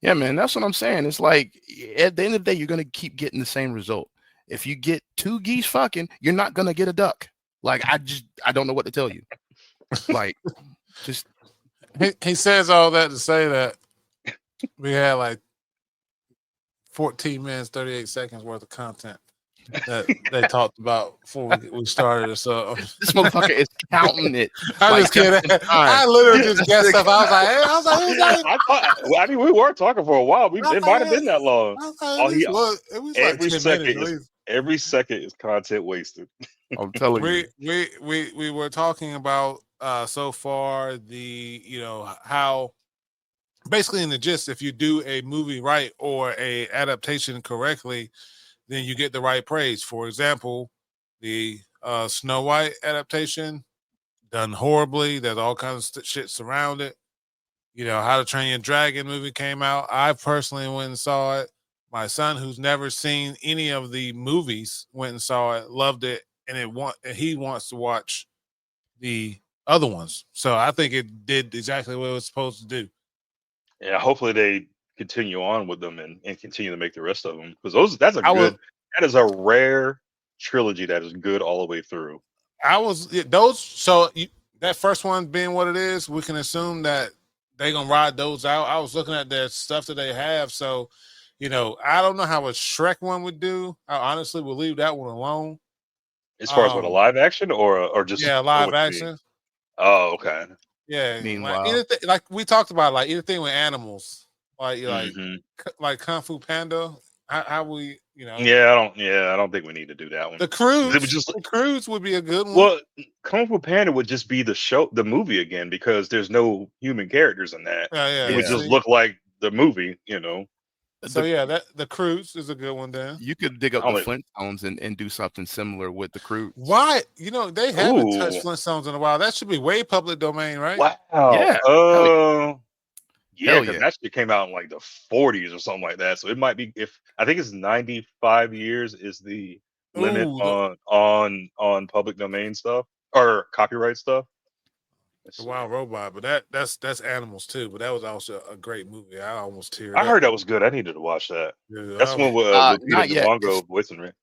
Yeah, man, that's what I'm saying. It's like at the end of the day, you're gonna keep getting the same result. If you get two geese fucking, you're not gonna get a duck. Like I don't know what to tell you. Like just He says all that to say that we had like 14 minutes, 38 seconds worth of content that they talked about before we started. So this motherfucker is counting it. I like just kidding. in time. I literally just guessed stuff. I was like, hey, who's that? I thought. Well, I mean, we were talking for a while. It might have been that long. I was like, Oh, he it was like every 10 second minutes at is least. every second is content wasted. I'm telling you. We were talking about so far how basically in the gist, if you do a movie right or a adaptation correctly, then you get the right praise. For example, the Snow White adaptation done horribly. There's all kinds of shit surrounded. How to Train Your Dragon movie came out. I personally went and saw it. My son, who's never seen any of the movies, went and saw it, loved it, and he wants to watch the other ones. So I think it did exactly what it was supposed to do. Yeah, hopefully they continue on with them and continue to make the rest of them, because that is a rare trilogy that is good all the way through. That first one being what it is, we can assume that they're gonna ride those out. I was looking at their stuff that they have, so I don't know how a Shrek one would do. I honestly will leave that one alone. As far as what, a live action or just live action? Oh, okay. Yeah. Meanwhile, like we talked about, like anything with animals, like Kung Fu Panda. How we, Yeah, I don't think we need to do that one. The Cruise would be a good one. Well, Kung Fu Panda would just be the movie again, because there's no human characters in that. It would just look like the movie, So the Cruise is a good one. Then you could dig up the Flintstones and do something similar with the Cruise. Why? They haven't touched Flintstones in a while. That should be way public domain, right? Wow. Yeah. Yeah, because that shit came out in like the 40s or something like that. So it might be, I think it's 95 years is the limit on public domain stuff or copyright stuff. The Wild Robot, but that's animals too. But that was also a great movie. I almost teared up. I heard that was good. I needed to watch that. Yeah, that's one with not yet. Luongo voicing it.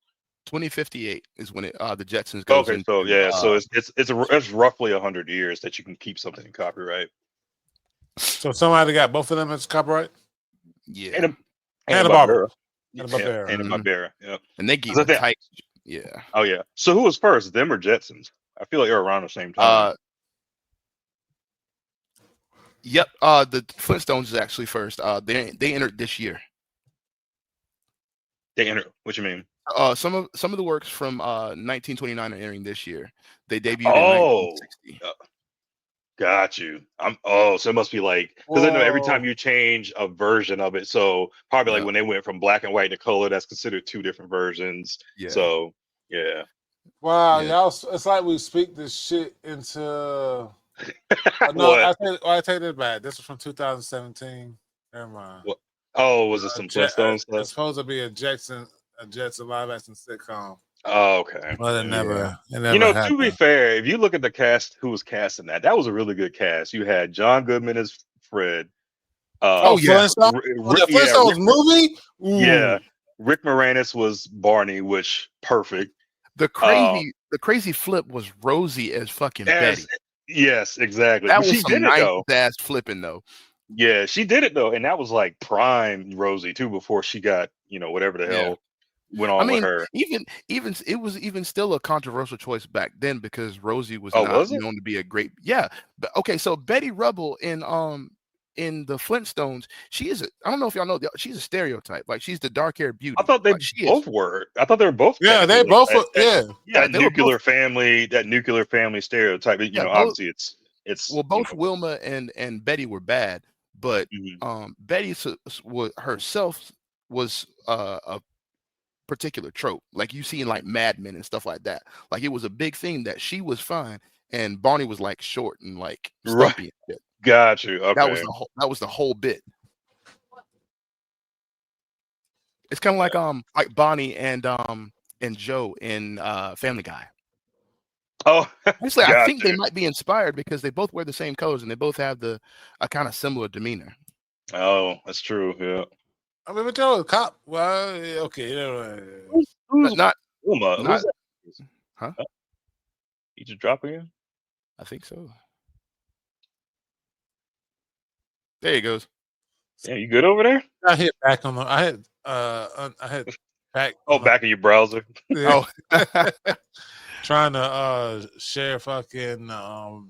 2058 is when the Jetsons goes into. So so it's roughly 100 years that you can keep something in copyright. So somebody got both of them as copyright? Yeah. Hanna-Barbera. Hanna-Barbera. Yeah. And they give tight. Yeah. Oh yeah. So who was first, them or Jetsons? I feel like they're around the same time. Yep. The Flintstones is actually first. They entered this year. They entered. What you mean? Some of the works from 1929 are entering this year. They debuted in 1960. Got you. So it must be like, because I know every time you change a version of it, so probably like when they went from black and white to color, that's considered two different versions. Yeah. So yeah. Wow, y'all! It's like we speak this shit into. No, I take it back. This was from 2017. Never mind. What? Oh, was it some Flintstones stuff? It's supposed to be a Jetson live action sitcom. Oh, okay. Well, it never happened. To be fair, if you look at the cast, who was casting that was a really good cast. You had John Goodman as Fred. Flintstones? The Flintstones movie? Ooh. Yeah. Rick Moranis was Barney, which perfect. The crazy flip was Rosie as fucking Betty. Yes, exactly. That was some nice ass flipping though. Yeah, she did it though, and that was like prime Rosie too, before she got whatever the hell went on with her. Even it was even still a controversial choice back then, because Rosie was not known to be a great. Yeah, but okay, so Betty Rubble in the Flintstones, I don't know if y'all know, she's a stereotype. Like, she's the dark-haired beauty. I thought they both were. I thought they were both. Yeah, they both were. That nuclear family stereotype. Obviously it's. Well, both Wilma and Betty were bad, but Betty herself was a particular trope, like you see in like Mad Men and stuff like that. Like, it was a big thing that she was fine and Barney was like short and like stumpy and shit. Got you. Okay. That was the whole bit. It's kind of like Bonnie and Joe in Family Guy. Oh, actually, I think they might be inspired because they both wear the same colors and they both have a kind of similar demeanor. Oh, that's true. Yeah. I mean, but Joe, cop. Well, okay. Who's not Uma? not Who's that? huh? You just drop again? I think so. There he goes. Yeah, you good over there? I hit back on the. I had back. Oh, back in your browser. Yeah. Oh, Trying to share fucking to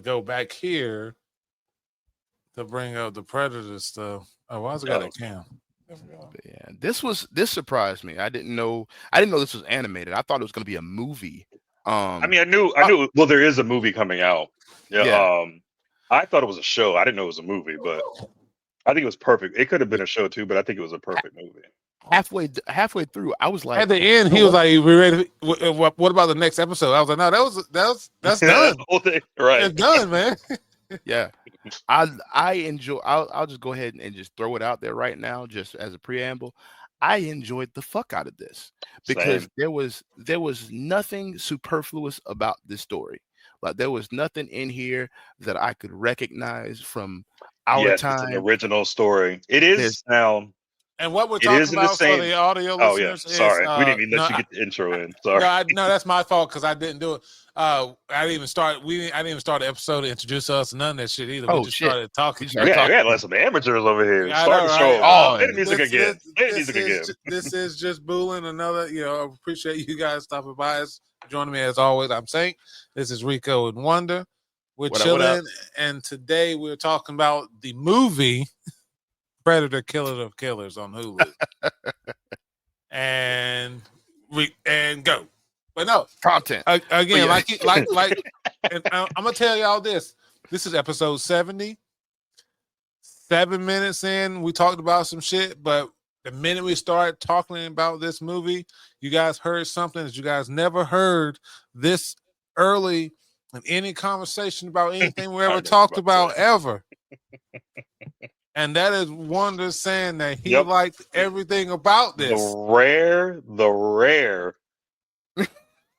go back here to bring up the Predator stuff. Oh, why's it got a cam? Yeah, this surprised me. I didn't know this was animated. I thought it was going to be a movie. I mean, I knew. Well, there is a movie coming out. Yeah. I thought it was a show. I didn't know it was a movie, but I think it was perfect. It could have been a show too, but I think it was a perfect movie. Halfway through, I was like, at the end, he was like, "We ready? What about the next episode?" I was like, "No, that's done. The whole thing, right? It's done, man." Yeah, I enjoy. I'll just go ahead and just throw it out there right now, just as a preamble. I enjoyed the fuck out of this because there was nothing superfluous about this story. Like there was nothing in here that I could recognize from our time. It's an original story. It is now. And what we're talking about for the audio listeners sorry. We didn't even let you get the intro in. Sorry. No, that's my fault because I didn't do it. I didn't even start. I didn't even start the episode to introduce us. None of that shit either. We just started talking. We had like some amateurs over here. Start the show. Oh, play the music again. This is just Boolin. Another. I appreciate you guys stopping by us, joining me as always. I'm Saint. This is Rico and Wonder. We're chilling, and today we're talking about the movie Predator: Killer of Killers on Hulu. and go. But no content again. And I'm gonna tell y'all this. This is episode 70. 7 minutes in, we talked about some shit, but the minute we started talking about this movie, you guys heard something that you guys never heard this early in any conversation about anything we ever talked about ever. And that is Wonder saying that he liked everything about this. The rare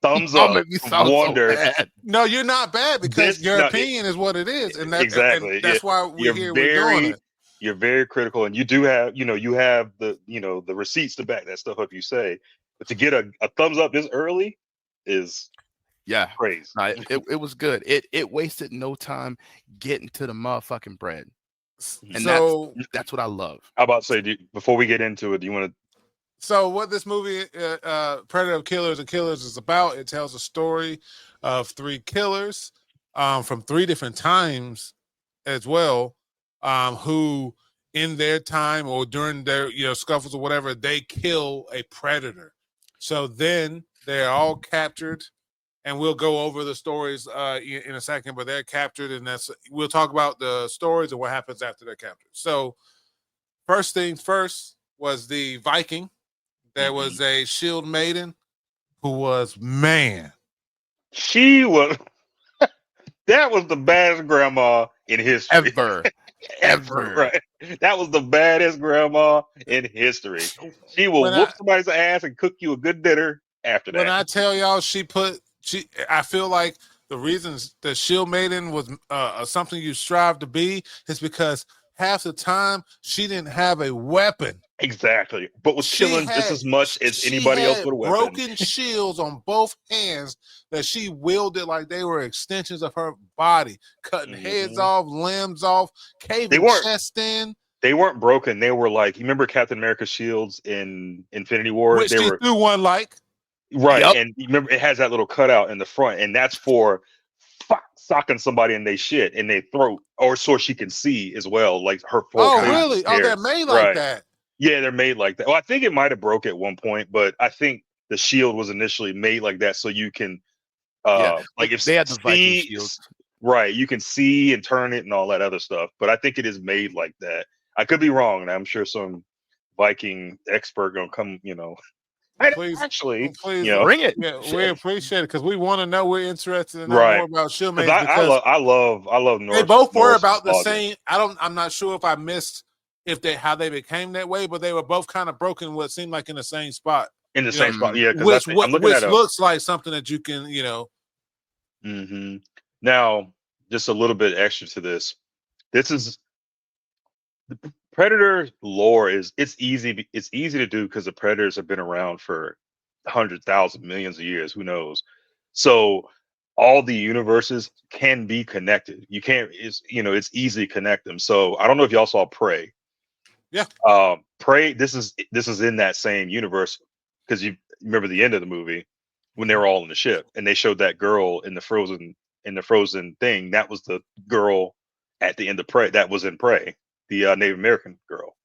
thumbs up. Wonder. So no, you're not bad because your opinion is what it is, and that's why we're here. We're doing it. You're very critical, and you do have, you have the, the receipts to back that stuff up. You say, but to get a thumbs up this early is crazy. It was good. It wasted no time getting to the motherfucking bread, and so that's what I love. How about before we get into it, do you want to? So what this movie, Predator of Killers and Killers, is about, it tells a story of 3 killers from 3 different times as well, who in their time or during their scuffles or whatever, they kill a predator. So then they're all captured, and we'll go over the stories in a second, but they're captured, and we'll talk about the stories and what happens after they're captured. So first things first was the Viking. There was a shield maiden who was, she was, that was the baddest grandma in history. Ever. Right. That was the baddest grandma in history. She will whoop somebody's ass and cook you a good dinner after that. When I tell y'all I feel like the reasons the shield maiden was something you strive to be is because half the time she didn't have a weapon. Exactly, but was killing just as much as anybody else with a weapon. Broken shields on both hands that she wielded like they were extensions of her body, cutting heads off, limbs off, caving chest in. They weren't broken. They were like, you remember Captain America's shields in Infinity War? Which they threw one like. Right, and you remember it has that little cutout in the front, and that's for socking somebody in their shit in their throat, or so she can see as well, like her. Really? Oh, they're made like that. Yeah, they're made like that. Well, I think it might have broke at one point, but I think the shield was initially made like that so you can, like if they had the Viking shield, right? You can see and turn it and all that other stuff. But I think it is made like that. I could be wrong, and I'm sure some Viking expert gonna come, Please bring it. Yeah, we appreciate it because we want to know. We're interested in more about shield maidens. I love Norse. They both were about the same. I'm not sure if I missed how they became that way, but they were both kind of broken what seemed like in the same spot. In the same spot, yeah. Which looks like something that you can, Now, just a little bit extra to this. This is the Predator lore it's easy to do because the Predators have been around for 100,000 millions of years. Who knows? So all the universes can be connected. You can't. It's easy to connect them. So I don't know if y'all saw Prey. Yeah. Prey. This is in that same universe because you remember the end of the movie when they were all in the ship and they showed that girl in the frozen thing. That was the girl at the end of Prey. That was in Prey, the Native American girl.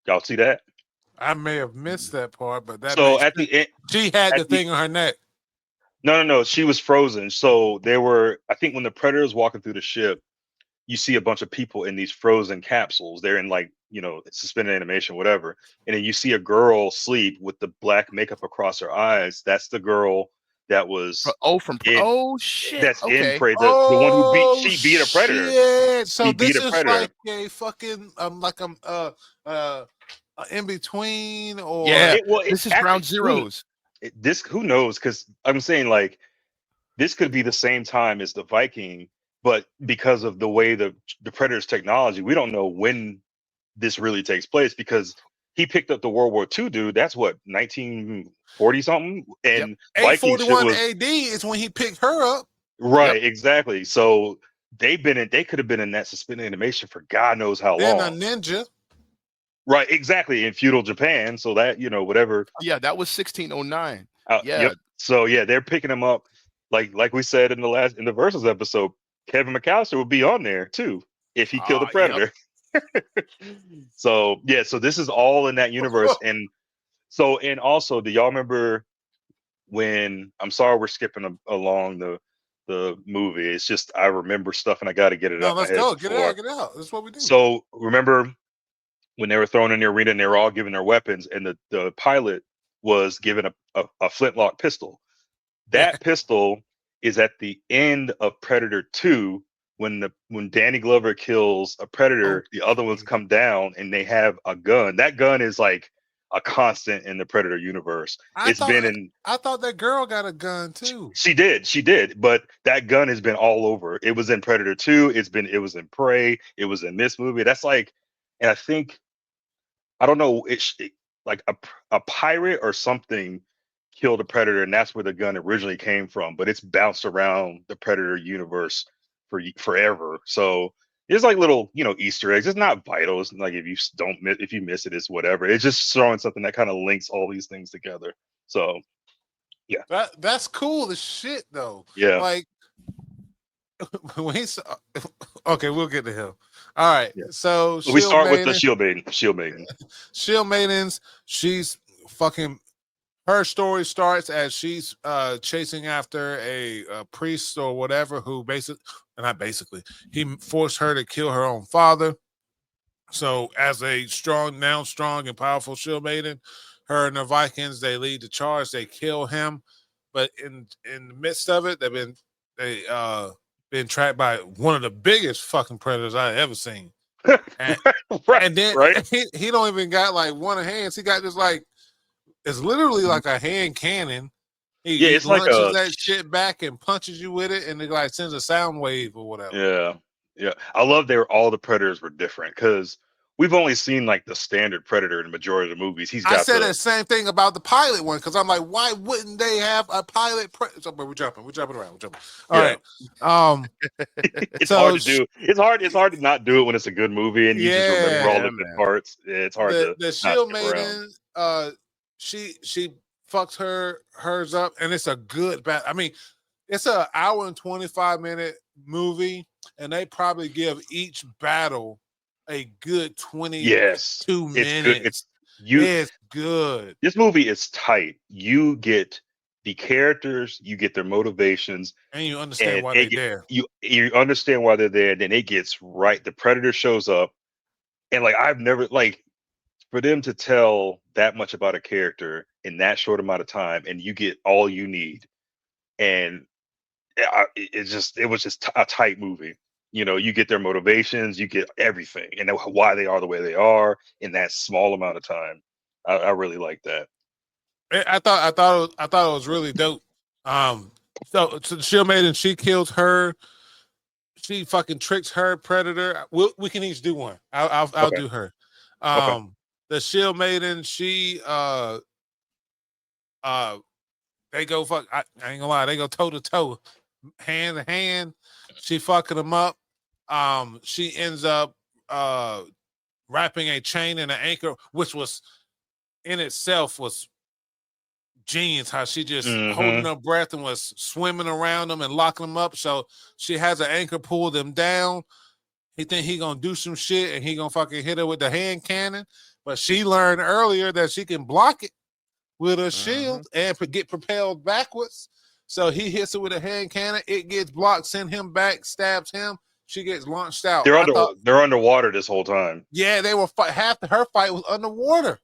Y'all see that? I may have missed that part, but that so at the end, she had the thing on her neck. No, she was frozen. So they were, I think when the Predator is walking through the ship, you see a bunch of people in these frozen capsules. They're in like, suspended animation, whatever. And then you see a girl sleep with the black makeup across her eyes. That's the girl that was shit. That's okay. in Prey. The one who she beat a Predator. Shit. So this is Predator. like a fucking in between or this is Ground Zeroes. Who knows? Because I'm saying like this could be the same time as the Viking, but because of the way the Predator's technology, we don't know when this really takes place because he picked up the World War II dude. That's what 1940 something, and 841 AD is when he picked her up. Right, exactly. So they could have been in that suspended animation for God knows how long. Then a ninja. Right, exactly, in feudal Japan. So that, whatever. Yeah, that was 1609. Yep. So yeah, they're picking him up. Like we said in the Versus episode, Kevin McAllister would be on there too if he killed the Predator. So yeah, so this is all in that universe. And also, do y'all remember when, I'm sorry we're skipping along the movie. It's just I remember stuff and I got to get it up. Let's go. Get it out. That's what we do. So remember when they were thrown in the arena and they were all given their weapons and the pilot was given a flintlock pistol. That pistol is at the end of Predator 2 when Danny Glover kills a Predator, the other ones come down and they have a gun. That gun is like a constant in the Predator universe. I thought that girl got a gun too. She did, but that gun has been all over. It was in Predator 2, it was in Prey, it was in this movie. That's like, and I think, I don't know, like a pirate or something killed a Predator, and that's where the gun originally came from. But it's bounced around the Predator universe for forever. So it's like little, Easter eggs. It's not vital. It's like if you miss it, it's whatever. It's just throwing something that kind of links all these things together. So yeah, that's cool as shit though. Yeah, like when he's okay, we'll get to him. All right, so we start with the Shield Maiden. Shield Maidens. She's fucking. Her story starts as she's chasing after a priest or whatever who he forced her to kill her own father. So as a strong and powerful Shield Maiden, her and the Vikings, they lead the charge. They kill him, but in the midst of it, they've been tracked by one of the biggest fucking predators I've ever seen. And, and then he don't even got like one of hands. He got this like, it's literally like a hand cannon. He launches that shit back and punches you with it, and it like sends a sound wave or whatever. Yeah. I love all the predators were different because we've only seen like the standard predator in the majority of the movies. I said the same thing about the pilot one because I'm like, why wouldn't they have a pilot? We're jumping around. All right. It's hard to do. It's hard to not do it when it's a good movie and you just remember all the good parts. It's hard to. The Shield Maiden. She fucks hers up, and it's a good battle. I mean, it's an hour and 25-minute movie, and they probably give each battle a good 22 minutes. It's good. This movie is tight. You get the characters, you get their motivations, and you understand why they're there. You understand why they're there. Then it gets right. The Predator shows up, and like I've never like. For them to tell that much about a character in that short amount of time, and you get all you need, and it was just a tight movie. You get their motivations, you get everything, and why they are the way they are in that small amount of time. I really like that. I thought it was really dope. So Shield Maiden, she kills her. she fucking tricks her Predator. We can each do one. I'll do her. The Shield Maiden, she they go fuck. I ain't gonna lie, they go toe to toe, hand to hand. She fucking them up. She ends up wrapping a chain and an anchor, which was in itself was genius. How she just holding her breath and was swimming around them and locking them up. So she has an anchor pull them down. He think he gonna do some shit and he gonna fucking hit her with the hand cannon. But she learned earlier that she can block it with a shield and get propelled backwards. So he hits her with a hand cannon. It gets blocked, send him back, stabs him. She gets launched out. They're underwater this whole time. Yeah, they were half her fight was underwater.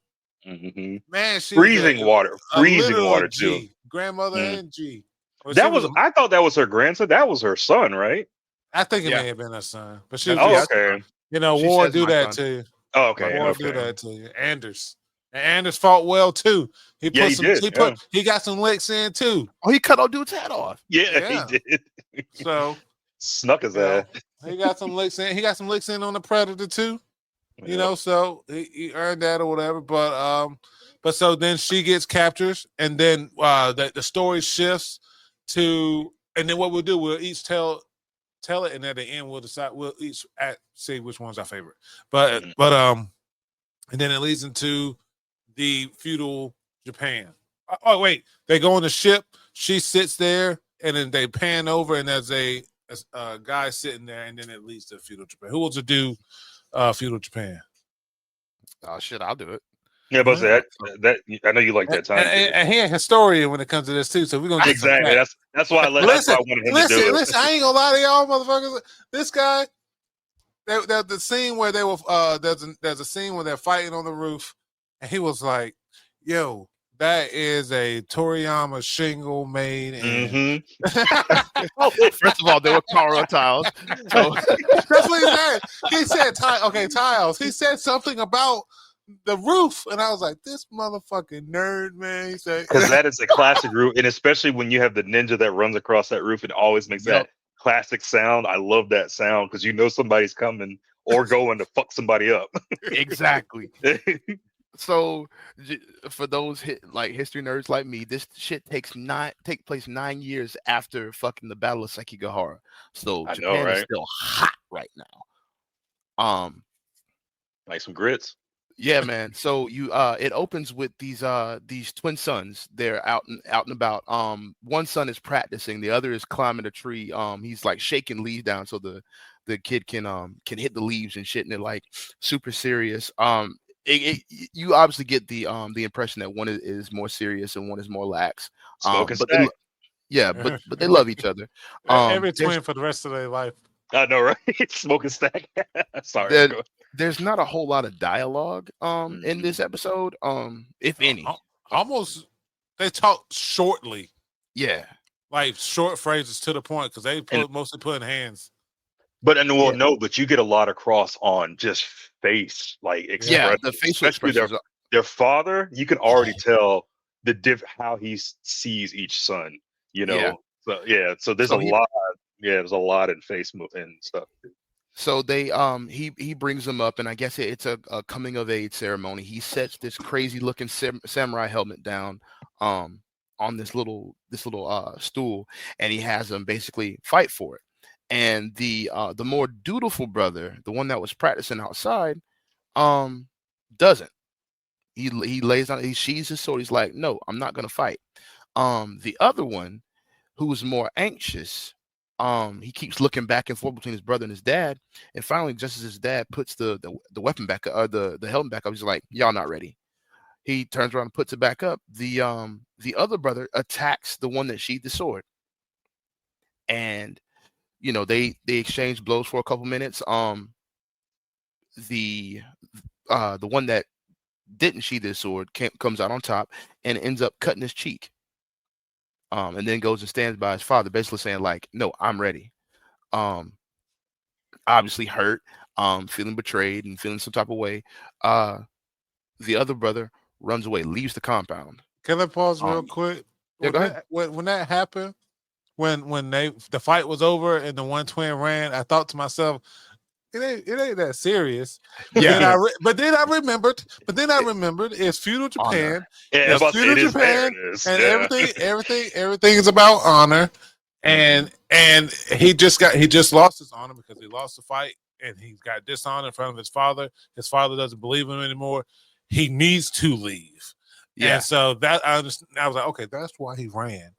Man, she freezing water too. G. Grandmother and G. Well, I thought that was her grandson. That was her son, right? I think it may have been her son, but she. Okay. You know, war do that to you. Oh, okay. War do that to you. Anders. And Anders fought well too. He got some licks in too. Oh, he cut old dude's head off. Yeah. He did. So snuck his ass. He got some licks in. He got some licks in on the Predator too. You know, so he earned that or whatever. But so then she gets captured, and then the story shifts to, and then what we'll do, we'll each tell it, and at the end we'll decide. We'll each see which one's our favorite. But and then it leads into the feudal Japan. Oh wait, they go on the ship. She sits there, and then they pan over, and there's a guy sitting there, and then it leads to feudal Japan. Who wants to do feudal Japan? Oh shit, I'll do it. Yeah, but that I know you like that time. And he a historian when it comes to this too, so we're gonna get exactly. That's why I wanted him to do it. Listen, I ain't gonna lie to y'all, motherfuckers. This guy, the scene where they were there's a scene where they're fighting on the roof, and he was like, "Yo, that is a Toriyama shingle made." First of all, they were Kara tiles. So that's what he said. He said tiles. He said something about the roof, and I was like, "This motherfucking nerd, man." He said, "Because that is a classic roof, and especially when you have the ninja that runs across that roof, it always makes that classic sound. I love that sound because you know somebody's coming or going to fuck somebody up." Exactly. So, for those history nerds like me, this shit take place 9 years after fucking the Battle of Sekigahara. So Japan is still hot right now. Like some grits. Yeah, man. So it opens with these twin sons. They're out and about. One son is practicing, the other is climbing a tree. He's like shaking leaves down so the kid can hit the leaves and shit, and they're like super serious. You obviously get the impression that one is more serious and one is more lax. But they love each other. Every twin for the rest of their life. I know, right? Smoking stack. Sorry. There's not a whole lot of dialogue in this episode, if any. Almost they talk shortly. Yeah. Like short phrases to the point because they mostly put in hands. But but you get a lot of cross on just face, like expression. The facial expressions. Their father, you can already tell how he sees each son. You know, so there's a lot. Yeah, there's a lot in face and stuff. So they he brings them up, and I guess it's a coming of age ceremony. He sets this crazy looking samurai helmet down on this little stool, and he has them basically fight for it. And the more dutiful brother, the one that was practicing outside, doesn't. He lays on, he sheathes his sword. He's like, "No, I'm not gonna fight." The other one, who's more anxious, he keeps looking back and forth between his brother and his dad, and finally, just as his dad puts the weapon back up, or the helmet back up, he's like, "Y'all not ready." He turns around and puts it back up. The other brother attacks the one that sheathed the sword, and they exchange blows for a couple minutes. The one that didn't sheathe his sword comes out on top and ends up cutting his cheek. And then goes and stands by his father, basically saying like, "No, I'm ready." Obviously hurt, feeling betrayed and feeling some type of way. The other brother runs away, leaves the compound. Can I pause real quick? Yeah, go ahead. When that happened, when the fight was over and the one twin ran, I thought to myself, it ain't that serious. Yeah. But then I remembered it's feudal Japan. Yeah, it's feudal Japan, and yeah. everything is about honor. And he just lost his honor because he lost the fight, and he got dishonored in front of his father. His father doesn't believe in him anymore. He needs to leave. Yeah. And so that I was like, okay, that's why he ran.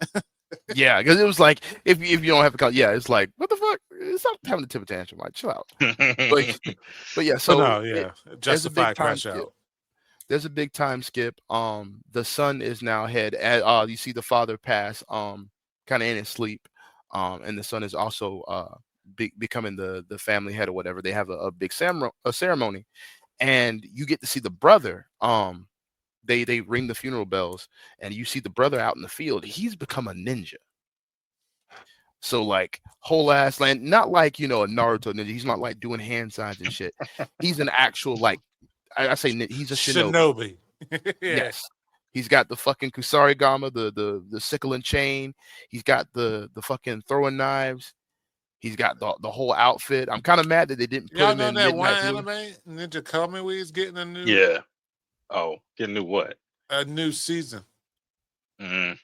Yeah, because it was like if you don't have to, it's like what the fuck? Stop having the temper tantrum, like chill out. But yeah, so justified crash out. There's a big time skip. The son is now head at you see the father pass kind of in his sleep, and the son is also becoming the family head or whatever. They have a big ceremony, and you get to see the brother. They ring the funeral bells, and you see the brother out in the field. He's become a ninja. So like whole ass land, not like a Naruto ninja. He's not like doing hand signs and shit. He's an actual like I say he's a shinobi. Yeah. Yes, he's got the fucking kusarigama, the sickle and chain. He's got the fucking throwing knives. He's got the whole outfit. I'm kind of mad that they didn't put him in that Midnight one anime Ninja Kami is getting a new get a new what? A new season. Mm.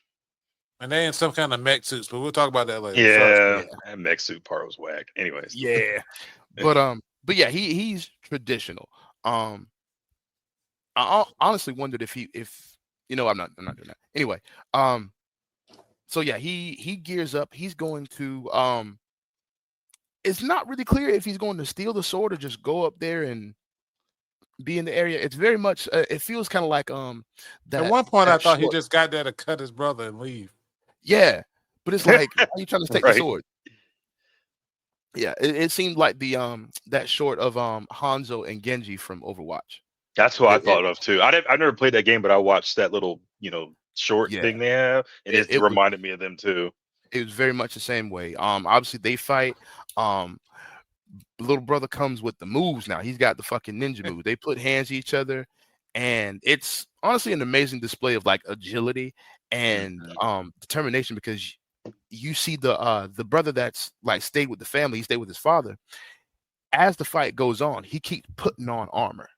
And they in some kind of mech suits, but we'll talk about that later. Yeah, that mech suit part was whack. Anyways. Yeah. But yeah, he's traditional. I honestly wondered if I'm not doing that. Anyway, so yeah, he gears up. He's going to it's not really clear if he's going to steal the sword or just go up there and be in the area. It's very much it feels kind of like that. At one point I thought he just got there to cut his brother and leave. Yeah, but it's like, why are you trying to take the sword? Yeah, it seemed like the that short of Hanzo and Genji from Overwatch. That's what I thought of too. I never played that game, but I watched that little short thing they have, and it reminded me of them too. It was very much the same way. Obviously they fight. Little brother comes with the moves now. He's got the fucking ninja moves. They put hands to each other, and it's honestly an amazing display of like agility and determination, because you see the brother that's like stayed with the family. He stayed with his father. As the fight goes on, he keeps putting on armor.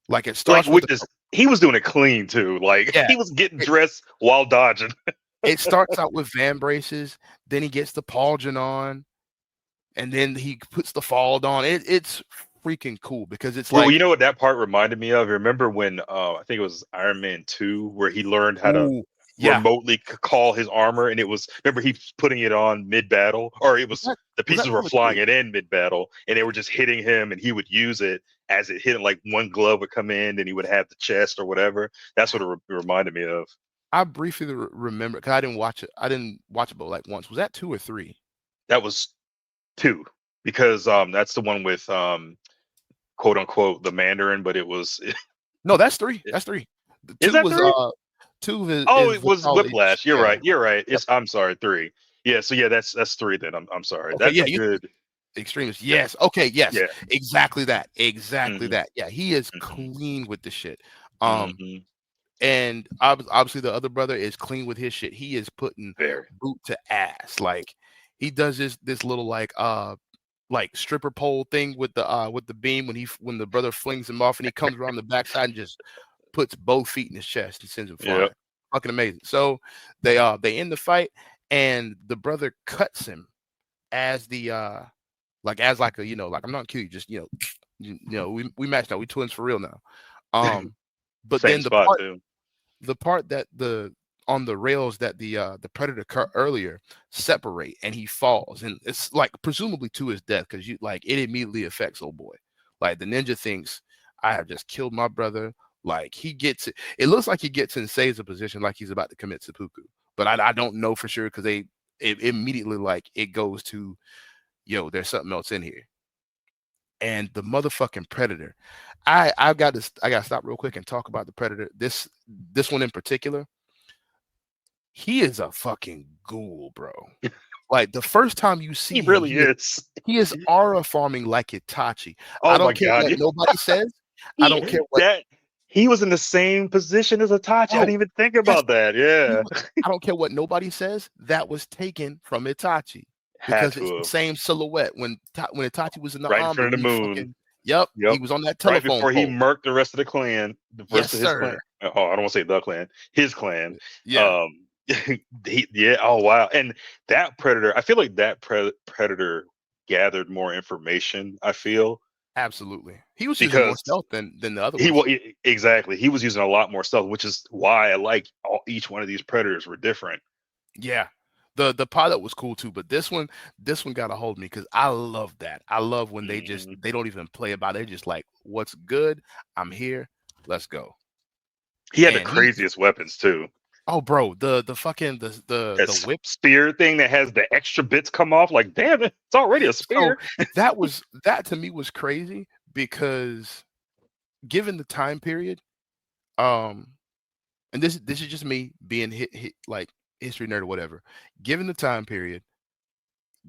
Like it starts with this. He was doing it clean too. Like he was getting dressed while dodging. It starts out with van braces, then he gets the pauldron on, and then he puts the fall on. It's freaking cool because it's like, you know what that part reminded me of? Remember when I think it was Iron Man 2 where he learned how to remotely call his armor, and it was, remember, he was putting it on mid-battle, or it was the pieces were flying it in mid-battle, and they were just hitting him, and he would use it as it hit him. Like one glove would come in, and he would have the chest or whatever. That's what it reminded me of. I briefly remember, because I didn't watch it but like once. Was that 2 or 3? That was 2, because that's the one with quote unquote the Mandarin, but it was no, that's 3. That's 3. Is that 3? 2 is it was Whiplash. You're right. I'm sorry, 3. Yeah, so yeah, that's 3 then. I'm sorry. Okay, that's good. Extremist. Yes. Okay. Yes. Yeah. Exactly that. That. Yeah. He is clean with the shit. And obviously the other brother is clean with his shit. He is putting boot to ass. Like he does this little like stripper pole thing with the beam when the brother flings him off, and he comes around the backside and just puts both feet in his chest and sends him flying. Yep. Fucking amazing. So they end the fight, and the brother cuts him as the like I'm not cute, just we matched now, we twins for real now. But then the part that on the rails that the predator cut earlier separate, and he falls, and it's like presumably to his death, because it immediately affects old boy. Like the ninja thinks, I have just killed my brother. Like he gets it. It looks like he gets in Seiza position, like he's about to commit seppuku. But I don't know for sure, because it immediately like it goes to, there's something else in here. And the motherfucking predator. I got to stop real quick and talk about the predator. This one in particular. He is a fucking ghoul, bro. Like the first time you see he really is. He is aura farming like Itachi. I don't care what nobody says. I don't care what He was in the same position as Itachi. I didn't even think about that. Yeah. I don't care what nobody says. That was taken from Itachi because it's the same silhouette. When Itachi was in the right in front of the moon. He was on that telephone right before he murked the rest of the clan. The rest of his clan. Oh, I don't want to say the clan. His clan. Yeah. Oh wow. And that Predator, I feel like that Predator gathered more information. I feel. Absolutely. He was using more stealth than the other ones. Exactly. He was using a lot more stealth, which is why I like each one of these Predators were different. Yeah. The pilot was cool too, but this one got a hold of me because I love that. I love when they don't even play about it. They're just like, what's good? I'm here. Let's go. He had the craziest weapons too. Oh, bro, the fucking the whip spear thing that has the extra bits come off. Like, damn it, it's already a spear. So that to me was crazy because given the time period, and this is just me being hit like history nerd or whatever. Given the time period,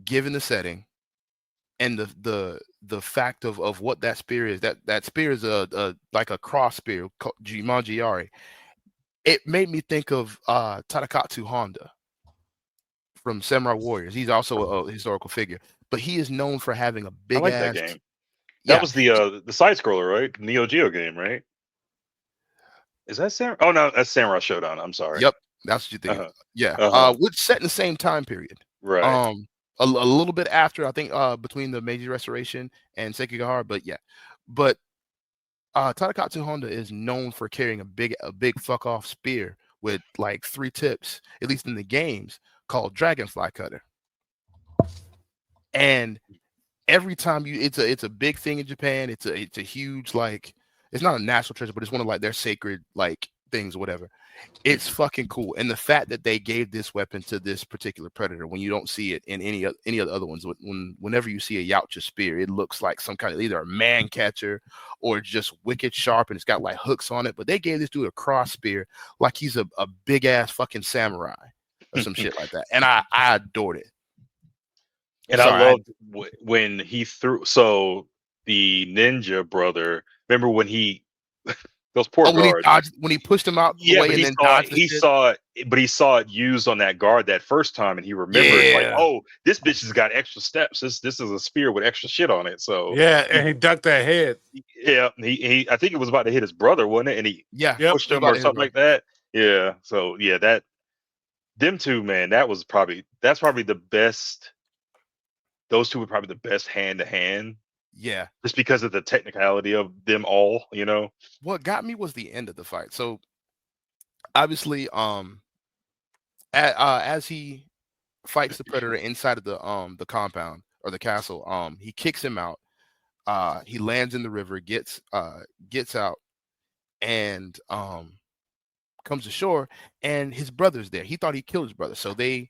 given the setting, and the fact of what that spear is, that spear is a like a cross spear called Jumanji. It made me think of Tadakatsu Honda from Samurai Warriors. He's also a historical figure, but he is known for having a big that game. That was the side scroller, right? Neo Geo game, right? Is that Samurai? Oh no, that's Samurai Showdown. I'm sorry. Yep, that's what you think. Yeah, which set in the same time period. Right. A little bit after, I think, between the Meiji Restoration and Sekigahara, but Tadakatsu Honda is known for carrying a big fuck off spear with like 3 tips, at least in the games, called Dragonfly Cutter. And every time it's a big thing in Japan. It's a huge, like, it's not a national treasure, but it's one of like their sacred like things or whatever. It's fucking cool. And the fact that they gave this weapon to this particular Predator when you don't see it in any of the other ones, whenever you see a Yautja spear, it looks like some kind of either a man catcher or just wicked sharp, and it's got like hooks on it. But they gave this dude a cross spear like he's a big ass fucking samurai or some shit like that. And I adored it. And I loved when he threw. So the ninja brother, remember when he those poor guards when he pushed him out the way, and then he saw it used on that guard that first time, and he remembered like, oh, this bitch has got extra steps. This is a spear with extra shit on it. So and he ducked that head. Yeah, he I think it was about to hit his brother, wasn't it? And he pushed him or something like that. Yeah. So that them two, man, that's probably the best. Those two were probably the best hand to hand. Yeah. Just because of the technicality of them all, What got me was the end of the fight. So obviously, as he fights the Predator inside of the compound or the castle, he kicks him out. He lands in the river, gets out, and comes ashore, and his brother's there. He thought he killed his brother, so they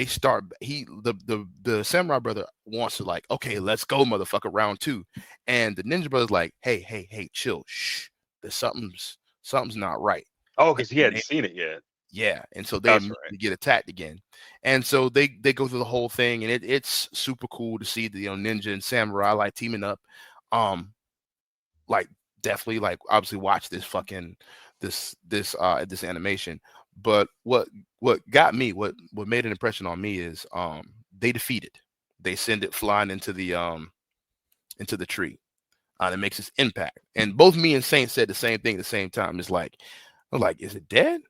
start. The samurai brother wants to like, okay, let's go, motherfucker, round 2. And the ninja brother's like, hey, chill, shh. There's something's not right. Oh, because he hadn't seen it yet. Yeah, and so they get attacked again, and so they go through the whole thing, and it's super cool to see the ninja and samurai like teaming up. Like definitely like obviously watch this fucking this animation. But what got me, what made an impression on me is they send it flying into the tree. That makes its impact. And both me and Saint said the same thing at the same time. It's like, I was like, is it dead?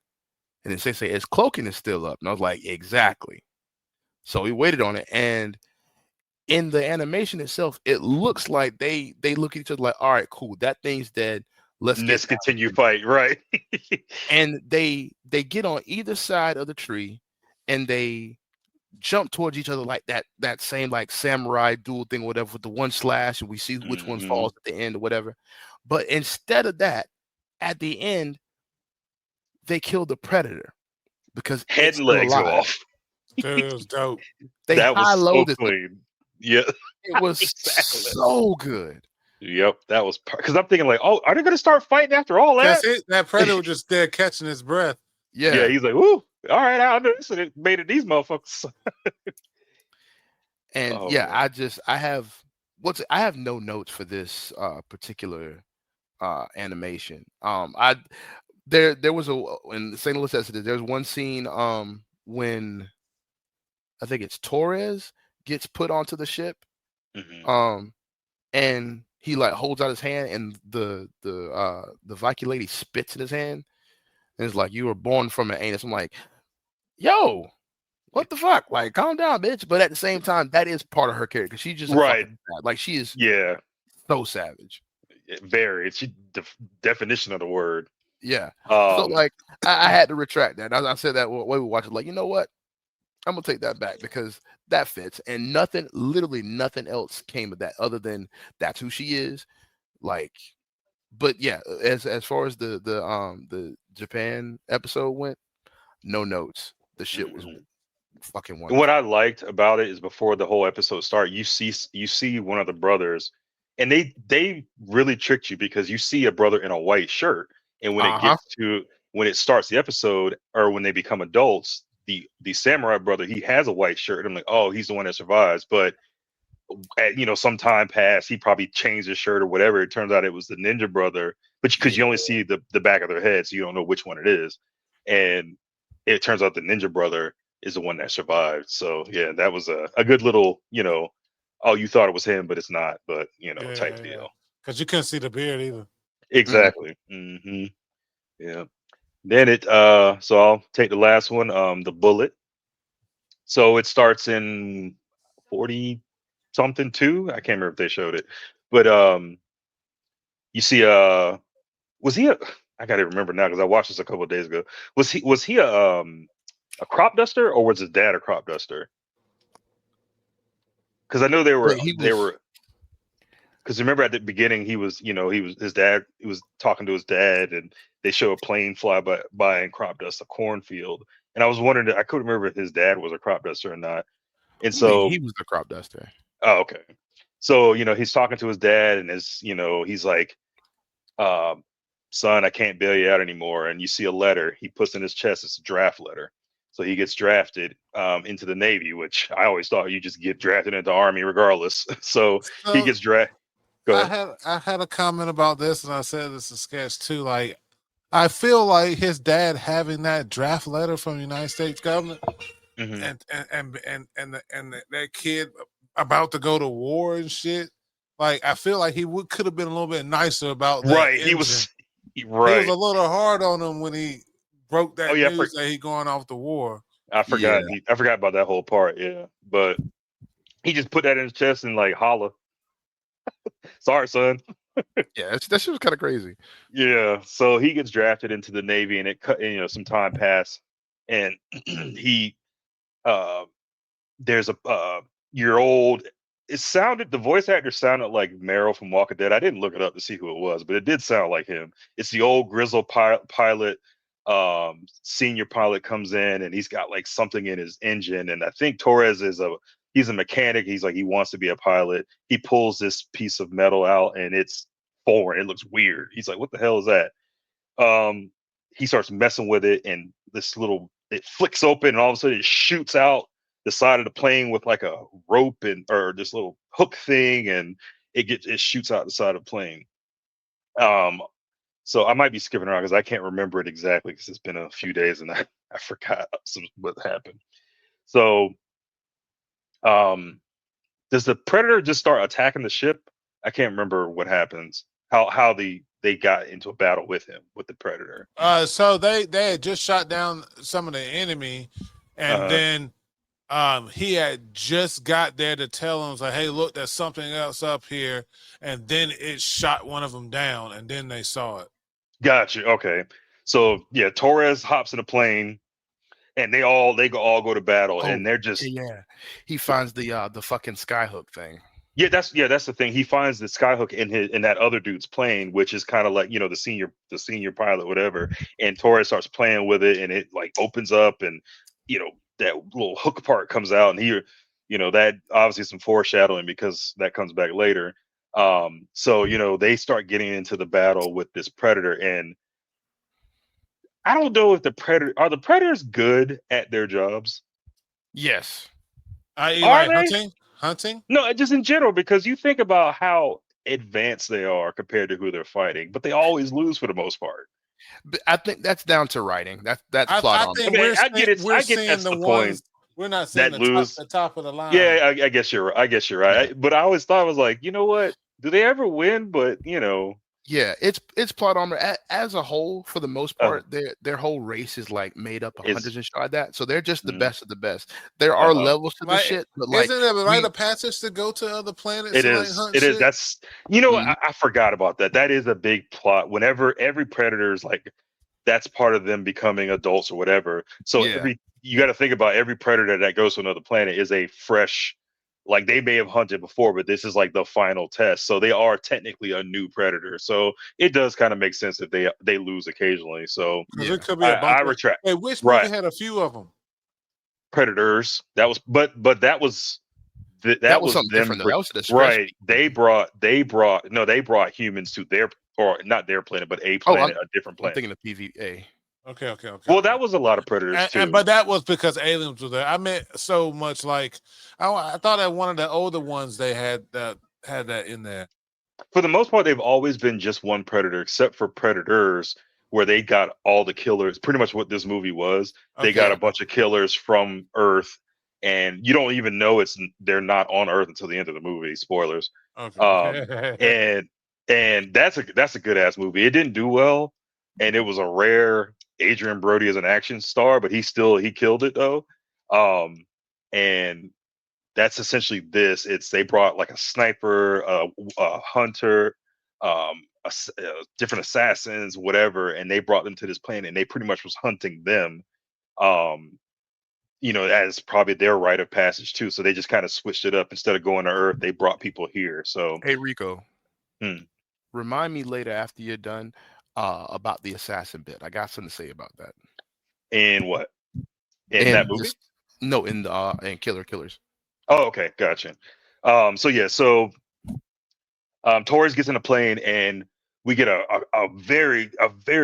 And then Saint said, its cloaking is still up. And I was like, exactly. So we waited on it. And in the animation itself, it looks like they look at each other like, all right, cool, that thing's dead. Let's continue fight, right? And they get on either side of the tree and they jump towards each other like that same like samurai duel thing or whatever, with the one slash, and we see which one falls at the end or whatever. But instead of that, at the end, they kill the Predator because head and legs go off. That was dope. That was so clean. Yeah, it was so good. Yep, that was because I'm thinking like, oh, are they going to start fighting after all that? That's it. That Predator was just there catching his breath. Yeah, he's like, "Woo, all right, I understand it. Made it these motherfuckers." And I have no notes for this particular animation. I there was in Saint Necessity. There's one scene when I think it's Torres gets put onto the ship, and he like holds out his hand, and the Viking lady spits in his hand, and it's like, you were born from an anus. I'm like, yo, what the fuck? Like, calm down, bitch. But at the same time, that is part of her character. She's just right. Like, she is so savage. Very. It's the definition of the word. Yeah. So like, I had to retract that. I said that way we watched it. Like, you know what? I'm gonna take that back because that fits, and literally nothing else came of that other than that's who she is. Like, but yeah, as far as the Japan episode went, no notes. The shit was fucking wonderful. What I liked about it is before the whole episode started, you see one of the brothers, and they really tricked you because you see a brother in a white shirt, and when it starts the episode, or when they become adults, the samurai brother, he has a white shirt. I'm like, oh, he's the one that survives. But some time passed, he probably changed his shirt or whatever. It turns out it was the ninja brother, but because you only see the back of their head, so you don't know which one it is. And it turns out the ninja brother is the one that survived. So yeah, that was a good little, oh, you thought it was him, but it's not. But type deal. Because you couldn't see the beard either. Exactly. Mm-hmm. Yeah. Then so I'll take the last one, the Bullet. So it starts in 40 something 2. I can't remember if they showed it, but you see was he I gotta remember now because I watched this a couple of days ago. Was he a crop duster, or was his dad a crop duster? Because I know they were because remember at the beginning he was talking to his dad, and they show a plane fly by and crop dust a cornfield, and I was wondering, I couldn't remember if his dad was a crop duster or not, and so he was the crop duster. Oh, okay. So he's talking to his dad, and he's like, son, I can't bail you out anymore, and you see a letter he puts in his chest. It's a draft letter. So he gets drafted into the Navy, which I always thought you just get drafted into the Army regardless. So he gets drafted. I had a comment about this, and I said this is sketch too. Like, I feel like his dad having that draft letter from the United States government, and that kid about to go to war and shit. Like, I feel like he could have been a little bit nicer about that. Right, he was a little hard on him when he broke that news that he going off the war. I forgot. Yeah. I forgot about that whole part. Yeah, but he just put that in his chest and like holla. Sorry, son. Yeah, that shit was kind of crazy. Yeah, so he gets drafted into the Navy, and some time passed, and he there's a year old. The voice actor sounded like Meryl from Walking Dead. I didn't look it up to see who it was, but it did sound like him. It's the old grizzled pilot. Senior pilot comes in, and he's got like something in his engine, and I think Torres he's a mechanic. He's like, he wants to be a pilot. He pulls this piece of metal out, and it's foreign. It looks weird. He's like, what the hell is that? He starts messing with it, and it flicks open, and all of a sudden it shoots out the side of the plane with like a rope or this little hook thing, and it shoots out the side of the plane. So I might be skipping around because I can't remember it exactly because it's been a few days and I forgot what happened. So does the Predator just start attacking the ship? I can't remember what happens. How they got into a battle with the Predator. So they had just shot down some of the enemy, and then he had just got there to tell them, like, hey, look, there's something else up here, and then it shot one of them down, and then they saw it. Gotcha. Okay. So yeah, Torres hops in a plane, and they all go to battle, and they're just he finds the fucking skyhook thing. Yeah, that's the thing. He finds the skyhook in that other dude's plane, which is kind of like, the senior pilot, whatever. And Torres starts playing with it, and it like opens up, and that little hook part comes out, and that obviously some foreshadowing because that comes back later. So they start getting into the battle with this Predator, and I don't know if the Predators good at their jobs? Yes. Hunting? No, just in general, because you think about how advanced they are compared to who they're fighting, but they always lose for the most part. But I think that's down to writing. That's plot I on. think I get it. I get that's the point. We're not seeing the top of the line. Yeah, I guess you're right. I guess you're right. Yeah. But I always thought, I was like, you know what? Do they ever win? But yeah, it's plot armor as a whole. For the most part, their whole race is like made up of hunters and shit like that. So they're just the best of the best. There are levels to the shit, but like, isn't it a rite of passage to go to other planets? It is. It is. That's I forgot about that. That is a big plot. Whenever every Predator's like, that's part of them becoming adults or whatever. So you got to think about every Predator that goes to another planet is a fresh. Like, they may have hunted before, but this is like the final test. So they are technically a new predator. So it does kind of make sense if they lose occasionally. So it could be I retract. Hey, which movie had a few of them? Predators. That was, but that was that was something them. Different. That was right. They brought humans to their, or not their planet, but a planet, a different planet. I'm thinking of PVA. Okay. Well, that was a lot of Predators too. But that was because aliens were there. I meant so much like I thought that one of the older ones they had that in there. For the most part, they've always been just one Predator, except for Predators, where they got all the killers. Pretty much what this movie was. They got a bunch of killers from Earth, and you don't even know they're not on Earth until the end of the movie. Spoilers. Okay. And that's a good ass movie. It didn't do well, and it was a rare Adrian Brody as an action star, but he killed it though. And that's essentially this. They brought like a sniper, a hunter, different assassins, whatever, and they brought them to this planet, and they pretty much was hunting them. As probably their rite of passage too. So they just kind of switched it up. Instead of going to Earth, they brought people here. So hey, Rico, remind me later after you're done about the assassin bit. I got something to say about that. In what? In that movie? No, in the in Killers. Oh, okay, gotcha. So Torres gets in a plane, and we get a very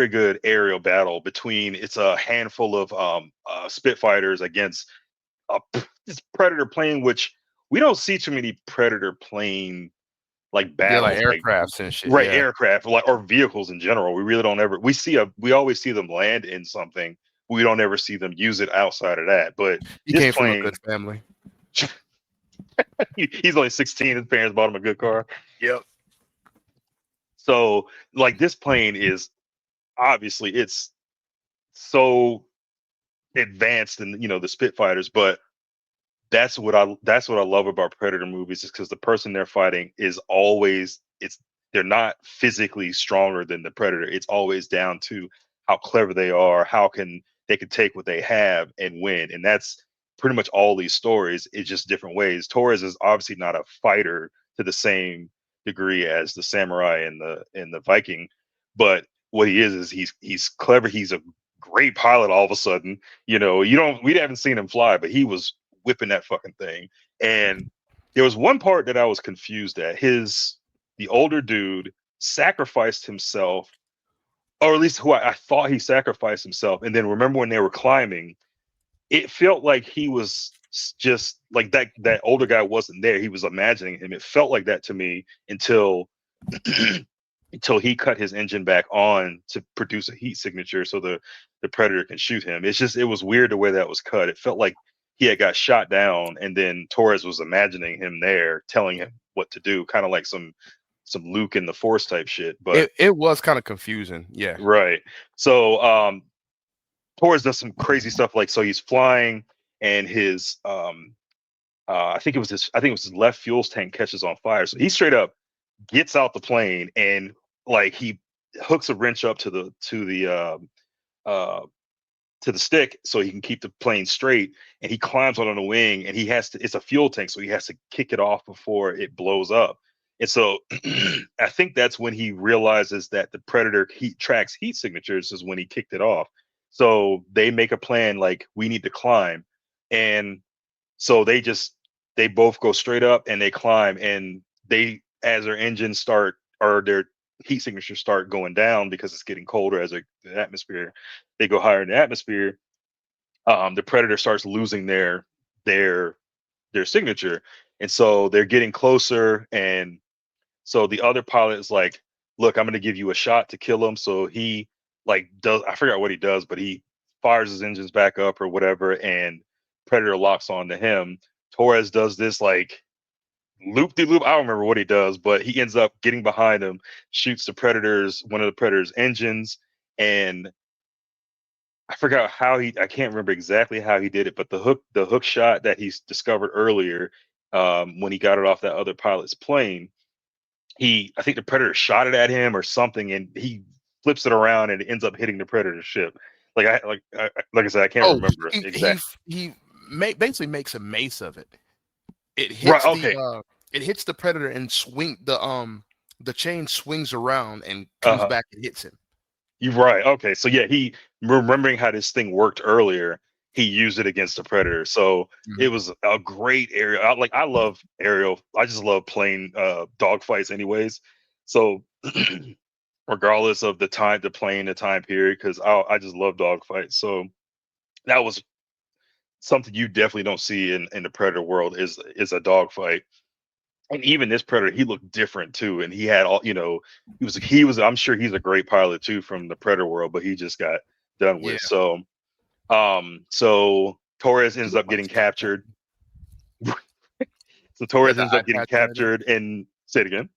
good aerial battle between a handful of Spitfighters against this Predator plane, which we don't see too many Predator plane like battles, like aircrafts and shit, right? Aircraft, or vehicles in general. We really don't ever. We always see them land in something. We don't ever see them use it outside of that. But he came from a good family. He's only 16. His parents bought him a good car. Yep. So, like, this plane is obviously it's so advanced in the Spitfighters, but that's what I love about Predator movies, is because the person they're fighting is always they're not physically stronger than the Predator. It's always down to how clever they are, how they can take what they have and win. And that's pretty much all these stories. It's just different ways. Torres is obviously not a fighter to the same degree as the samurai and the Viking, but what he is he's clever. He's a great pilot all of a sudden. We haven't seen him fly, but he was whipping that fucking thing. And there was one part that I was confused at. The older dude sacrificed himself, or at least who I thought he sacrificed himself. And then remember when they were climbing, it felt like he was just like that older guy wasn't there. He was imagining him. It felt like that to me until he cut his engine back on to produce a heat signature so the Predator can shoot him. It was weird the way that was cut. It felt like he had got shot down, and then Torres was imagining him there, telling him what to do, kind of like some Luke in the Force type shit. But it was kind of confusing. Yeah. Right. So Torres does some crazy stuff, like, so he's flying, and his I think it was his left fuel tank catches on fire. So he straight up gets out the plane, and like he hooks a wrench up to the stick so he can keep the plane straight, and he climbs on the wing, and it's a fuel tank, so he has to kick it off before it blows up. And so I think that's when he realizes that the Predator tracks heat signatures, is when he kicked it off. So they make a plan, like, we need to climb. And so they both go straight up and they climb, and as their engines start, or their heat signatures start going down because it's getting colder as the atmosphere, they go higher in the atmosphere. The Predator starts losing their signature. And so they're getting closer. And So the other pilot is like, look, I'm going to give you a shot to kill him. So he like does, I forgot what he does, but he fires his engines back up or whatever. And Predator locks on to him. Torres does this like loop-de-loop. I don't remember what he does, but he ends up getting behind him, shoots one of the Predator's engines. And I forgot I can't remember exactly how he did it, but the hook shot that he's discovered earlier, when he got it off that other pilot's plane, I think the Predator shot it at him or something, and he flips it around and it ends up hitting the Predator ship. Like I said, I can't remember exactly. He basically makes a mace of it. It hits it hits the Predator and the chain swings around and comes back and hits him. You're right. Okay, so yeah, he remembering how this thing worked earlier, he used it against the Predator. So it was a great aerial. I love aerial. I just love playing dogfights, anyways. So regardless of the time, the time period, because I just love dogfights. So that was something you definitely don't see in the Predator world is a dogfight. And even this Predator, he looked different too, and he had all, he was. I'm sure he's a great pilot too from the Predator world, but he just got done with. So, so Torres ends up getting captured. So Torres ends up getting captured, and say it again.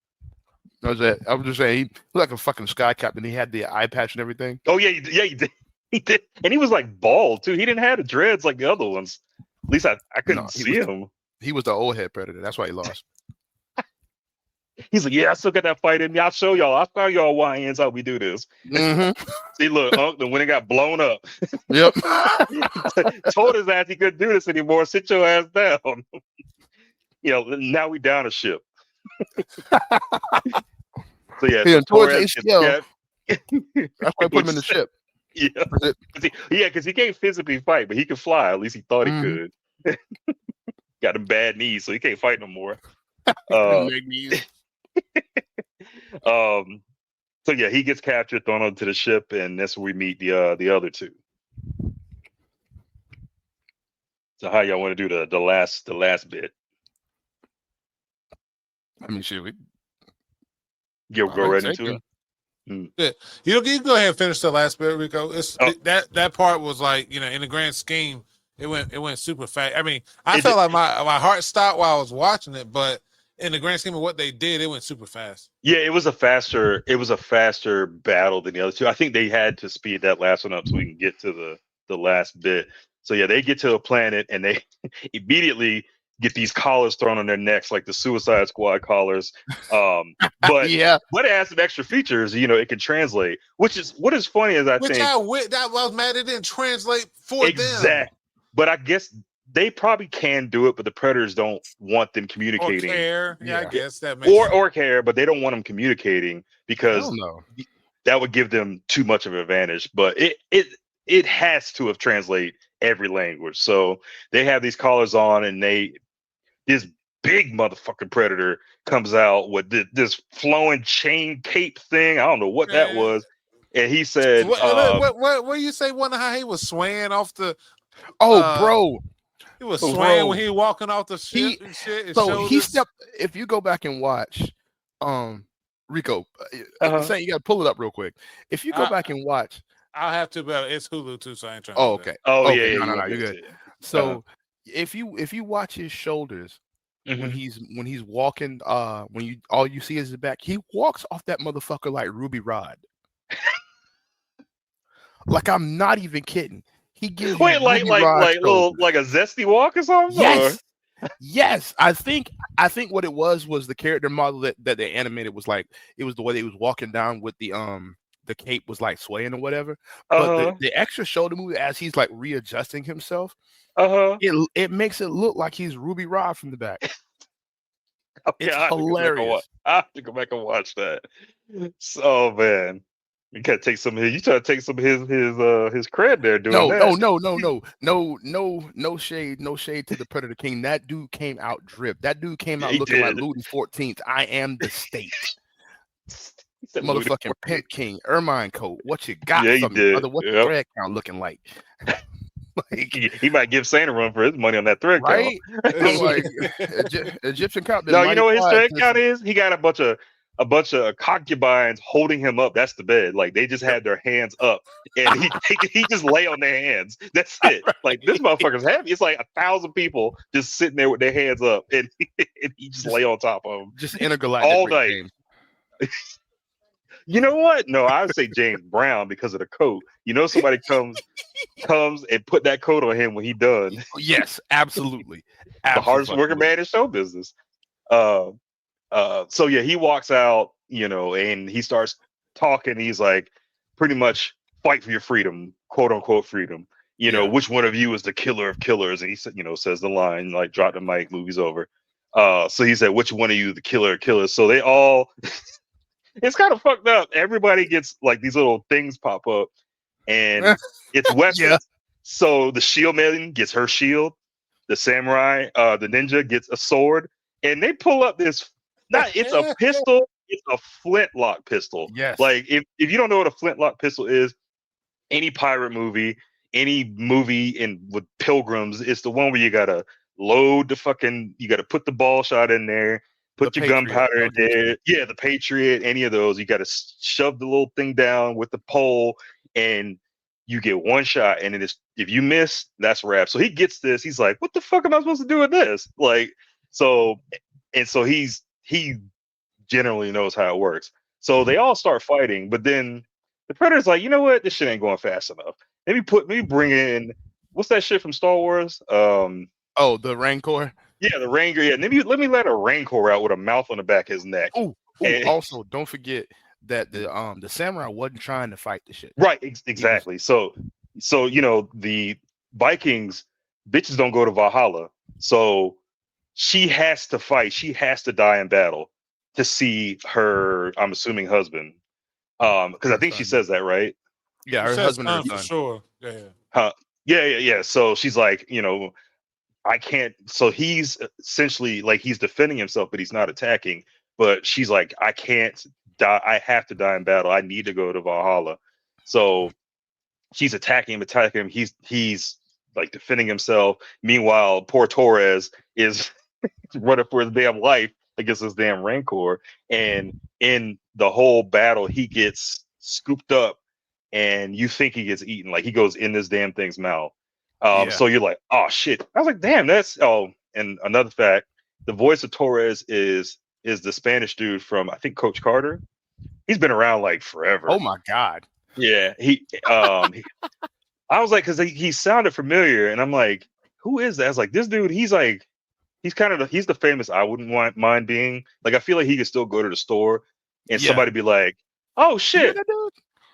I was just saying he looked like a fucking sky captain. He had the eye patch and everything. Oh yeah, he did. He did, and he was like bald too. He didn't have the dreads like the other ones. At least I couldn't see him. He was the old head Predator. That's why he lost. He's like, yeah, I still got that fight in me. I'll show y'all. I'll show y'all YNs how we do this. See, look, when it got blown up. Yep. Told his ass he couldn't do this anymore. Sit your ass down. Now we down a ship. So yeah, Torres that's why I put him in the ship. Yeah, because he can't physically fight, but he can fly. At least he thought he could. Got him bad knees, so he can't fight no more. So yeah, he gets captured, thrown onto the ship, and that's where we meet the other two. So how y'all want to do the last bit? I mean, shit, we go right into it. Yeah. You can go ahead and finish the last bit, Rico. That part was like, in the grand scheme, it went super fast. I mean, I felt like my heart stopped while I was watching it, but in the grand scheme of what they did, it went super fast. Yeah, it was a faster battle than the other two. I think they had to speed that last one up so we can get to the last bit. So yeah, they get to a planet and they immediately get these collars thrown on their necks, like the Suicide Squad collars. But it has some extra features. It can translate. What is funny is I was mad it didn't translate for them. But I guess they probably can do it, but the Predators don't want them communicating. Or care. Yeah, I guess that makes sense. Or care, but they don't want them communicating because that would give them too much of an advantage. But it has to have translated every language. So they have these collars on, and this big motherfucking Predator comes out with this flowing chain cape thing. I don't know what that was. And he said, what you say? Wonder how he was swaying off the? Bro. He was swaying when he was walking off the ship and shit. He stepped. If you go back and watch, Rico, saying you got to pull it up real quick. If you go back and watch, I'll have to, but it's Hulu too, so I ain't trying. Oh, okay. Okay. No, you're good. So if you watch his shoulders when he's walking, when all you see is his back, he walks off that motherfucker like Ruby Rod. Like I'm not even kidding. He gives like a zesty walk or something. Yes. I think what it was the character model that they animated was like it was the way he was walking down with the cape was like swaying or whatever. But the extra shoulder move as he's like readjusting himself, it makes it look like he's Ruby Rod from the back. It's hilarious. I have to go back and watch that. So man. You gotta take some of his. You try to take some of his cred there, doing that. No shade to the Predator King. That dude came out drip. That dude came out looking like Luton 14th. I am the state. Motherfucking Pimp King, ermine coat. What you got from me, brother? What's the thread count looking like? He might give Santa a run for his money on that thread count. Right? Like Egyptian cop. No, you know what his thread count is? He got a bunch of a bunch of concubines holding him up. That's the bed. Like they just had their hands up, and he just lay on their hands. That's it. Like this motherfucker's heavy. It's like 1,000 people just sitting there with their hands up, and he just lay on top of them. Just intergalactic all night. You know what? No, I would say James Brown because of the coat. You know, somebody comes and put that coat on him when he done. Yes, absolutely. The hardest working man in show business. So yeah, he walks out, you know, and he starts talking. He's like, pretty much fight for your freedom, quote unquote freedom. You know, which one of you is the killer of killers? And he said, you know, says the line, like, drop the mic, movie's over. So he said, which one of you the killer of killers? So they all. It's kind of fucked up. Everybody gets like these little things pop up, and it's weapons. Yeah. So the shield man gets her shield. The samurai, the ninja gets a sword, and they pull up this. It's a pistol. It's a flintlock pistol. Yes. Like if you don't know what a flintlock pistol is, any pirate movie, any movie with pilgrims, it's the one where you gotta load you gotta put the ball shot in there. Put your gunpowder in there. Yeah, the Patriot, any of those. You got to shove the little thing down with the pole, and you get one shot. And if you miss, that's wrap. So he gets this. He's like, "What the fuck am I supposed to do with this?" Like, so he generally knows how it works. So they all start fighting, but then the Predator's like, "You know what? This shit ain't going fast enough. Maybe bring in what's that shit from Star Wars? Oh, the Rancor." Yeah, the Ranger. Yeah, let me let a Rancor out with a mouth on the back of his neck. Oh, also don't forget that the samurai wasn't trying to fight the shit. Right, exactly. So you know the Vikings bitches don't go to Valhalla, so she has to fight. She has to die in battle to see her. I'm assuming husband, because I think she says that, right? Yeah, her husband and her son. Sure. Yeah. Yeah. So she's like, you know. I can't. So he's essentially like he's defending himself, but he's not attacking. But she's like, I can't die. I have to die in battle. I need to go to Valhalla. So she's attacking him. He's like defending himself. Meanwhile, poor Torres is running for his damn life against this damn Rancor. And in the whole battle, he gets scooped up, and you think he gets eaten. Like he goes in this damn thing's mouth. So you're like, oh shit. I was like, damn, and another fact, the voice of Torres is the Spanish dude from I think Coach Carter. He's been around like forever. Oh my God. Yeah. I was like, cause he sounded familiar, and I'm like, who is that? I was like, this dude, he's the famous I wouldn't mind being. Like I feel like he could still go to the store and somebody be like, oh shit.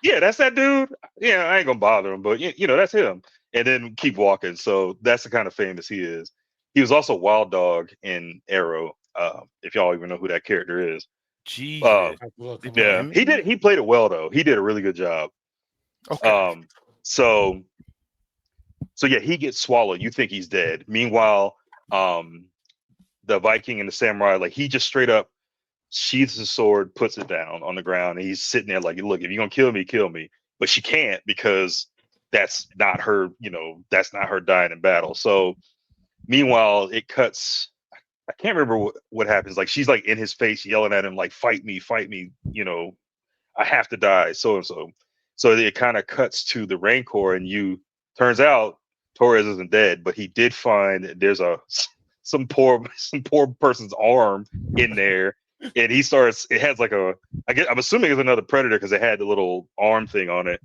Yeah, that's that dude. Yeah, I ain't gonna bother him, but you know, that's him. And then keep walking. So that's the kind of famous he is. He was also Wild Dog in Arrow. If y'all even know who that character is. Jesus. Yeah, he played it well though. He did a really good job. Okay. So yeah, he gets swallowed. You think he's dead. Meanwhile, the Viking and the samurai, like he just straight up sheaths his sword, puts it down on the ground, and he's sitting there like, look, if you're gonna kill me, kill me. But she can't because that's not her, you know, that's not her dying in battle. So meanwhile, it cuts. I can't remember what happens. Like she's like in his face yelling at him, like, fight me, you know, I have to die, so and so. So it kind of cuts to the Rancor, and turns out Torres isn't dead, but he did find there's some poor person's arm in there. And it has like I'm assuming it's another Predator because it had the little arm thing on it.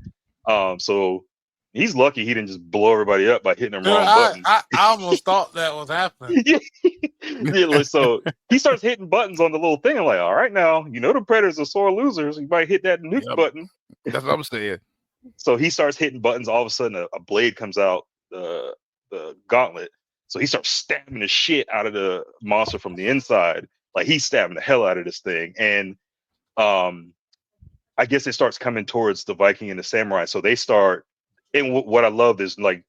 So he's lucky he didn't just blow everybody up by hitting them wrong buttons. I almost thought that was happening. Yeah, so he starts hitting buttons on the little thing. I'm like, all right, now, you know the Predators are sore losers. You might hit that nuke button. That's what I'm saying. So he starts hitting buttons. All of a sudden, a blade comes out, the gauntlet. So he starts stabbing the shit out of the monster from the inside. Like he's stabbing the hell out of this thing. And I guess it starts coming towards the Viking and the samurai. So they start, and what I love is like,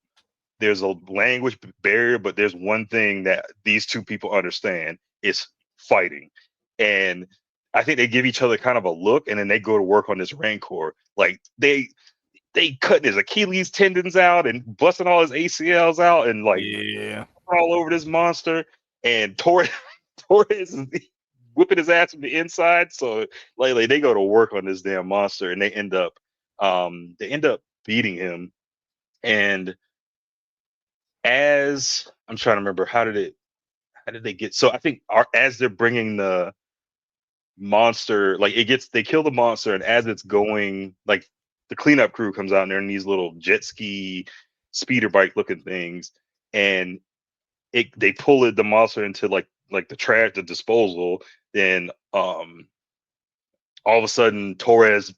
there's a language barrier, but there's one thing that these two people understand is fighting. And I think they give each other kind of a look, and then they go to work on this Rancor. Like they cutting his Achilles tendons out and busting all his ACLs out and like all over this monster. And Torres is whipping his ass from the inside. So like they go to work on this damn monster, and they end up beating him. And as I'm trying to remember, how did they get? So I think as they're bringing the monster, like they kill the monster, and as it's going, like the cleanup crew comes out, and they're in these little jet ski speeder bike looking things, and they pull the monster into like the trash, the disposal. Then all of a sudden Torres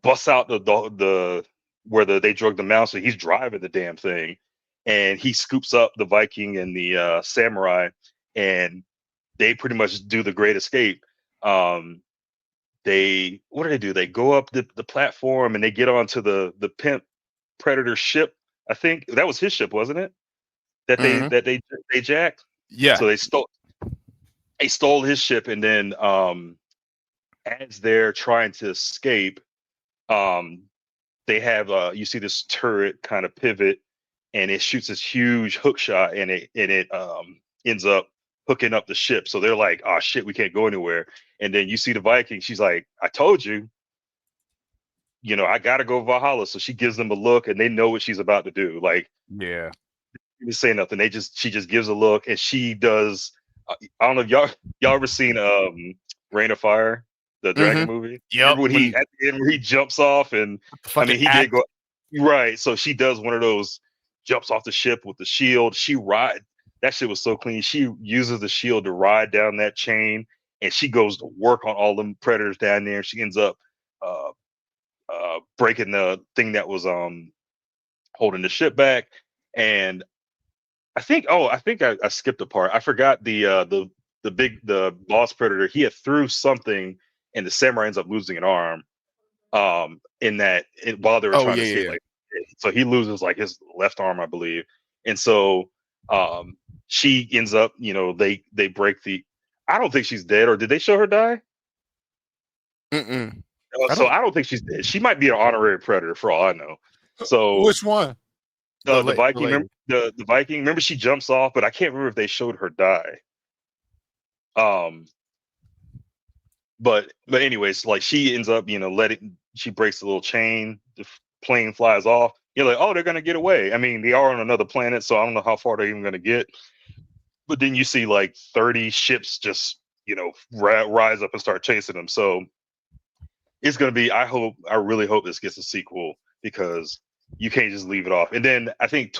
busts out the where they drug the mouse, so he's driving the damn thing, and he scoops up the Viking and the samurai, and they pretty much do the great escape. They what do they do? They go up the platform, and they get onto the pimp Predator ship. I think that was his ship, wasn't it? That they jacked. Yeah. So they stole his ship, and then as they're trying to escape, they have you see this turret kind of pivot, and it shoots this huge hook shot, and it ends up hooking up the ship. So they're like, oh shit, we can't go anywhere. And then you see the Viking, she's like, I told you, I gotta go Valhalla. So she gives them a look, and they know what she's about to do. Like, yeah, didn't say nothing. She just gives a look, and she does. I don't know if y'all ever seen Reign of Fire, the dragon movie. Yeah, when he at the end where he jumps off, and I mean he did go right. So she does one of those, jumps off the ship with the shield. That shit was so clean. She uses the shield to ride down that chain, and she goes to work on all them predators down there. She ends up breaking the thing that was holding the ship back. And I think I skipped a part. I forgot the boss predator. He had threw something, and the samurai ends up losing an arm. While they were trying to escape, like, so he loses like his left arm, I believe. And so she ends up, they break the. I don't think she's dead, or did they show her die? So I don't think she's dead. She might be an honorary predator for all I know. So which one? The Viking, remember the Viking? Remember she jumps off, but I can't remember if they showed her die. But anyways, like she ends up, she breaks the little chain, the plane flies off. You're like, oh, they're gonna get away. I mean, they are on another planet, so I don't know how far they're even gonna get. But then you see like 30 ships just, rise up and start chasing them. So it's gonna be. I really hope this gets a sequel, because you can't just leave it off. And then I think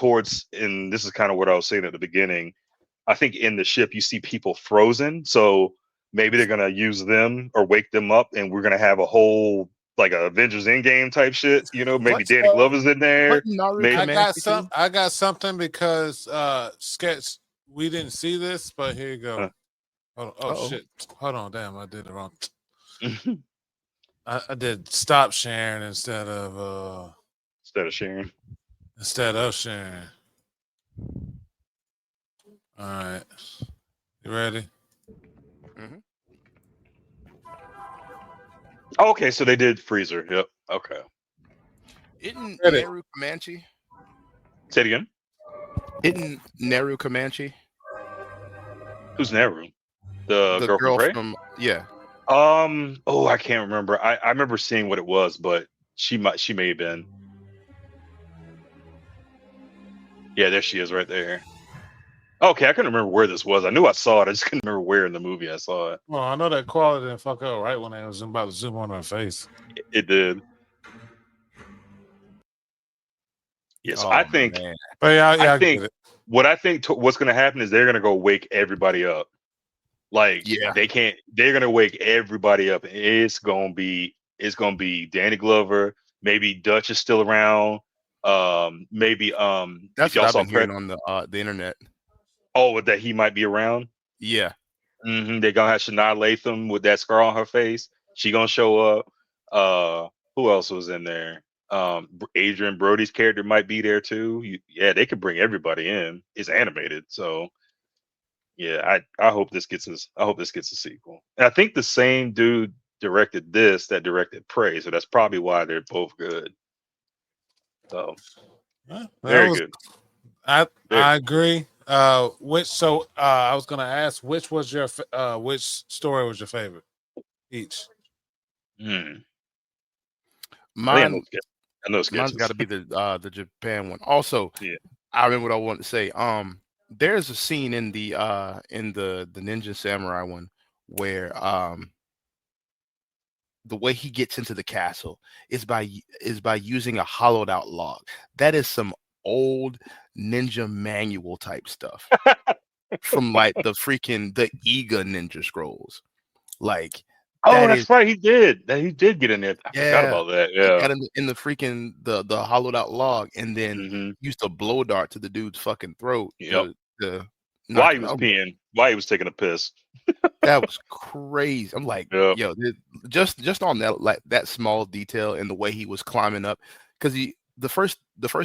and this is kind of what I was saying at the beginning, I think in the ship you see people frozen. So maybe they're gonna use them or wake them up, and we're gonna have a whole like a Avengers Endgame type shit. Maybe Danny Glover's in there. Maybe I got something because sketch. We didn't see this, but here you go. Shit! Hold on, damn! I did it wrong. I did stop sharing instead of sharing. Instead of sharing. All right, you ready? Mm-hmm. Oh, okay, so they did Freezer. Yep. Okay. Isn't Neru Comanche? Say it again. Isn't Neru Comanche? Who's Neru? The girl from yeah. Oh, I can't remember. I remember seeing what it was, but she may have been. Yeah, there she is right there. Okay, I couldn't remember where this was. I knew I saw it. I just couldn't remember where in the movie I saw it. Well, I know that quality didn't fuck up right when I was about to zoom on her face. It did. Yes, I think. Man. But yeah, I think what's going to happen is they're going to go wake everybody up. Like, they can't. They're going to wake everybody up. It's going to be Danny Glover. Maybe Dutch is still around. Maybe that's what I've been hearing on the internet. Oh, that he might be around. Yeah. Mm-hmm. They're gonna have Sanaa Lathan with that scar on her face. She gonna show up. Who else was in there? Adrian Brody's character might be there too. They could bring everybody in. It's animated, so yeah. I hope this gets a sequel. And I think the same dude directed that directed Prey, so that's probably why they're both good. So very good. I agree. I was gonna ask which was your which story was your favorite each. Mine's sketches. got to be the Japan one. Also, yeah, I remember what I wanted to say. There's a scene in the Ninja Samurai one where the way he gets into the castle is by using a hollowed out log. That is some old ninja manual type stuff from like the Iga Ninja Scrolls. Like, that's right. He did. He did get in there. I forgot about that. Yeah, got in the freaking the hollowed out log, and then used a blow dart to the dude's fucking throat. Yep. To while he was peeing, while he was taking a piss. That was crazy. I'm like, yo, just on that, like that small detail and the way he was climbing up, because the first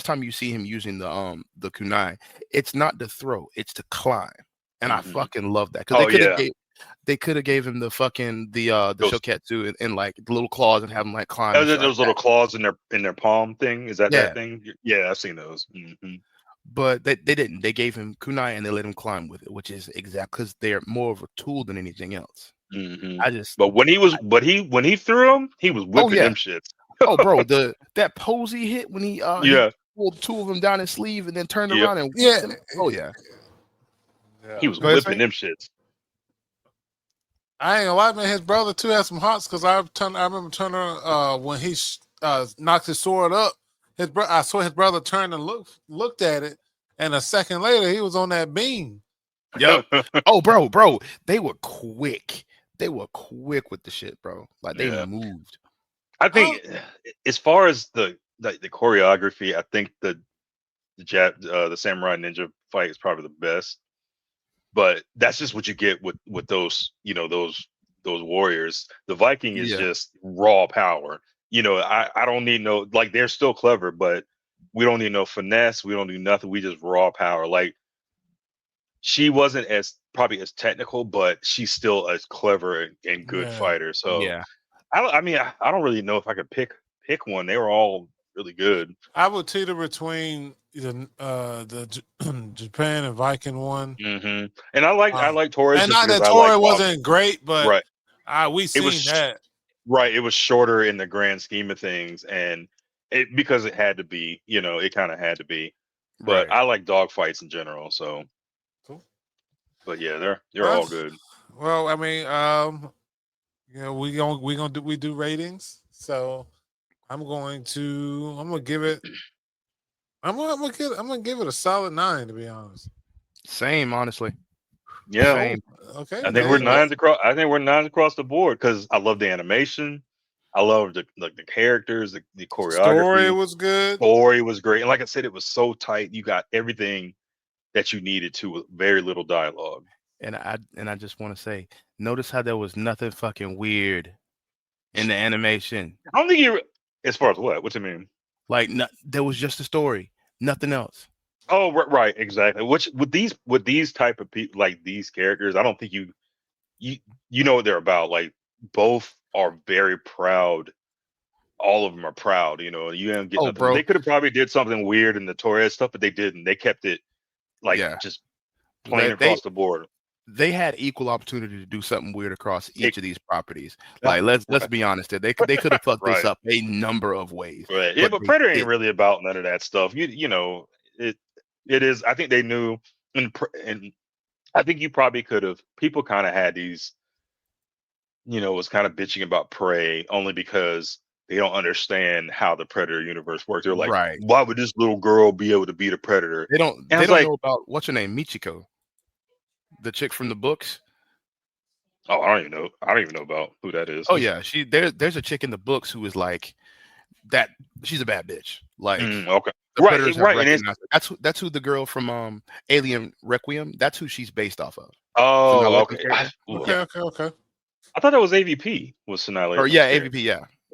time you see him using the kunai, it's not to throw, it's to climb, and I fucking love that, because they could have gave him the fucking the shoketsu and like the little claws and have him like climb. Those little claws in their palm thing. Is that thing? Yeah, I've seen those. But they didn't. They gave him kunai and they let him climb with it, which is exact because they're more of a tool than anything else. But when he threw him, he was whipping them shits. Oh, bro, that pose he hit when he pulled two of them down his sleeve and then turned around and them. Oh yeah, he was whipping them shits. I ain't gonna lie, man. His brother too had some hots because I remember Turner when he knocked his sword up. I saw his brother turn and looked at it, and a second later he was on that beam. Yep. Oh, bro, they were quick. They were quick with the shit, bro. Like they moved. I think as far as the choreography, I think the Samurai Ninja fight is probably the best. But that's just what you get with those, those warriors. The Viking is just raw power. I don't need no, like, they're still clever, but we don't need no finesse. We don't do nothing. We just raw power. Like, she wasn't probably as technical, but she's still a clever and good fighter. So I mean, I don't really know if I could pick one. They were all really good. I would teeter between the Japan and Viking one. And I like Torres. And not that Torres wasn't great, but we seen that. Right, it was shorter in the grand scheme of things, and because it had to be, it kind of had to be. But I like dog fights in general, so. Cool. But yeah, they're all good. Well, I mean, we do ratings, so I'm gonna give it a solid 9, to be honest. Same, honestly. Yeah. Same. Okay. I think we're 9s across. I think we're 9s across the board because I love the animation. I love the characters, the choreography. Story was good. Story was great, and like I said, it was so tight. You got everything that you needed to with very little dialogue. And I just want to say, notice how there was nothing fucking weird in the animation. I don't think as far as what? What you mean? Like, there was just a story, nothing else. Oh, right, exactly. Which with these type of people, like these characters, I don't think you know what they're about. Like, both are very proud. All of them are proud. You don't get nothing. Bro. They could have probably did something weird in the Torres stuff, but they didn't. They kept it just plain across the board. They had equal opportunity to do something weird across each of these properties. Like, let's be honest, they could have fucked this up a number of ways. Right. Yeah, but Predator ain't really about none of that stuff. It is. I think they knew, and I think you probably could have. People kind of had these, was kind of bitching about Prey only because they don't understand how the Predator universe works. They're like, why would this little girl be able to beat a Predator? They don't know about, what's her name, Michiko, the chick from the books. Oh, I don't even know about who that is. Oh yeah, there's a chick in the books who is like that. She's a bad bitch. Like, okay. Right. And that's who the girl from Alien Requiem. That's who she's based off of. Oh, okay. Okay. I thought that was AVP. Was Sinai? Or AVP.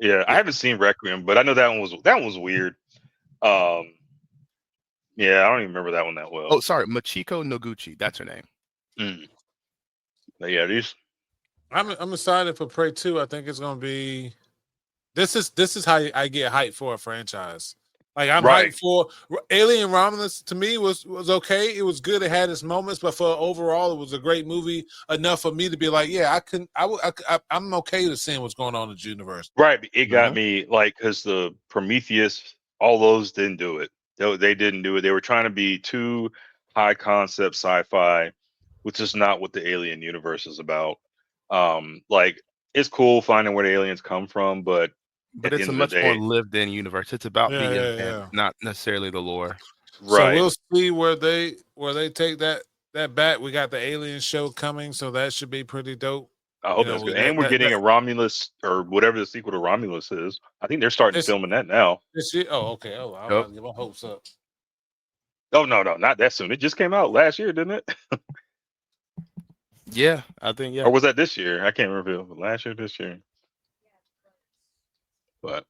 Yeah. I haven't seen Requiem, but I know that one was weird. Yeah, I don't even remember that one that well. Oh, sorry, Machiko Noguchi. That's her name. But yeah, these. I'm excited for Prey 2. I think it's gonna be. This is how I get hyped for a franchise. Like I'm hyped for Alien Romulus. To me, was okay. It was good. It had its moments, but for overall, it was a great movie enough for me to be like, yeah, I'm okay to seeing what's going on in the universe. Right. It got me like because the Prometheus, all those didn't do it. They didn't do it. They were trying to be too high concept sci-fi, which is not what the alien universe is about. Like it's cool finding where the aliens come from, but it's a much more lived-in universe. It's about the event, not necessarily the lore. Right. So we'll see where they take that back. We got the Alien show coming, so that should be pretty dope. I hope that's good. And we're getting a Romulus or whatever the sequel to Romulus is. I think they're starting filming that now. Oh, okay. Oh, I'm about to get my hopes up. Oh no, not that soon. It just came out last year, didn't it? Yeah, I think Or was that this year? I can't remember if it was last year, this year. But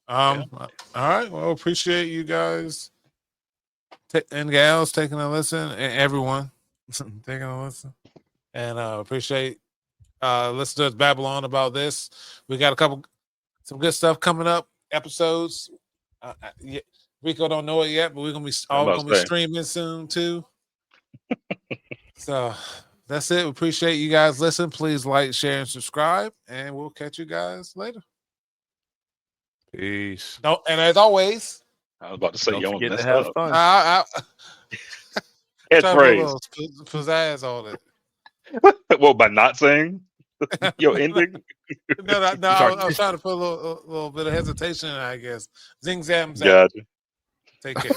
all right. Well, appreciate you guys and gals taking a listen, and everyone taking a listen, and appreciate listeners Babylon about this. We got some good stuff coming up. Episodes. Rico don't know it yet, but we're gonna be streaming soon too. So that's it. We appreciate you guys listening. Please like, share, and subscribe, and we'll catch you guys later. Peace. No, and as always, I was about to say, don't you forget messed to have up. fun. It's praise. Pizzazz on it. Well, by not saying your ending. No. I was trying to put a little bit of hesitation in, I guess. Zing zam zam. Gotcha. Take care.